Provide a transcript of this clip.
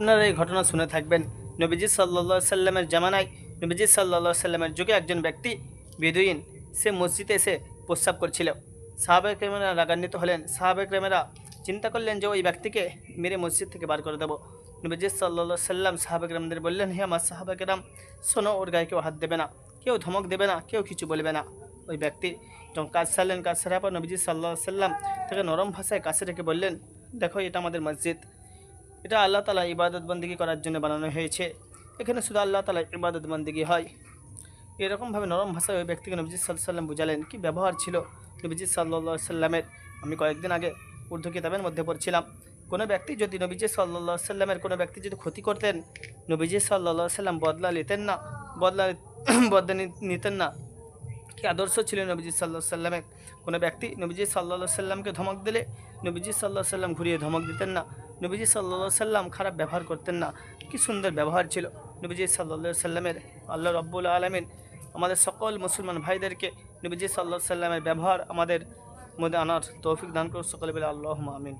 আপনারা এই ঘটনা শুনে থাকবেন। নবীজি সাল্লাল্লাহু আলাইহি সাল্লামের জামানায়, নবীজি সাল্লাল্লাহু আলাইহি সাল্লামের যুগে একজন ব্যক্তি বেদুইন, সে মসজিদে এসে প্রস্রাব করছিল। সাহাবায়ে কেরামেরা রাগান্বিত হলেন। সাহাবায়ে কেরামেরা চিন্তা করলেন যে ওই ব্যক্তিকে মেরে মসজিদ থেকে বার করে দেব। নবীজি সাল্লাল্লাহু আলাইহি সাল্লাম সাহাবায়ে কেরামদের বললেন, হে আমার সাহাবায়ে কেরাম, শোনো, ওর গায়ে কেউ হাত দেবে না, কেউ ধমক দেবে না, কেউ কিছু বলবে না। ওই ব্যক্তি যখন কাজ সারলেন, কাজ সারার পর নবীজি সাল্লাল্লাহু আলাইহি সাল্লাম তাকে নরম ভাষায় কাছে রেখে বললেন, দেখো, এটা আমাদের মসজিদ, এটা আল্লাহ তাআলা ইবাদত বন্দেগী করার জন্য বানানো হয়েছে, এখানে শুধু আল্লাহ তাআলা ইবাদত বন্দেগী হয়। এরকমভাবে নরম ভাষায় ওই ব্যক্তিকে নবীজি সাল্লাল্লাহু আলাইহি সাল্লাম বুঝালেন। কি ব্যবহার ছিল নবীজি সাল্লাল্লাহু আলাইহি সাল্লামের! আমি কয়েকদিন আগে উর্দু কিতাবের মধ্যে পড়ছিলাম, কোনো ব্যক্তি যদি নবীজি সাল্লাল্লাহু আলাইহি সাল্লামের কোনো ব্যক্তি যদি ক্ষতি করতেন, নবীজি সাল্লাল্লাহু আলাইহি সাল্লাম বদলা নিতেন না, বদলা বদলা নিতেন না। কি আদর্শ ছিল নবীজি সাল্লাল্লাহু আলাইহি সাল্লামের! কোনো ব্যক্তি নবীজি সাল্লাল্লাহু আলাইহি সাল্লামকে ধমক দিলে নবীজি সাল্লাল্লাহু আলাইহি সাল্লাম ঘুরিয়ে ধমক দিতেন না। নবীজি সাল্লাল্লাহু আলাইহি সাল্লাম খারাপ ব্যবহার করতেন না। কি সুন্দর ব্যবহার ছিল নবীজি সাল্লাল্লাহু আলাইহি সাল্লামের! আল্লাহ রাব্বুল আলামিন আমাদের সকল মুসলমান ভাইদেরকে নবীজি সাল্লাল্লাহু আলাইহি সাল্লামের ব্যবহার আমাদের মধ্যে আনার তৌফিক দান করুন। সকলে বলে আল্লাহুম্মা আমিন।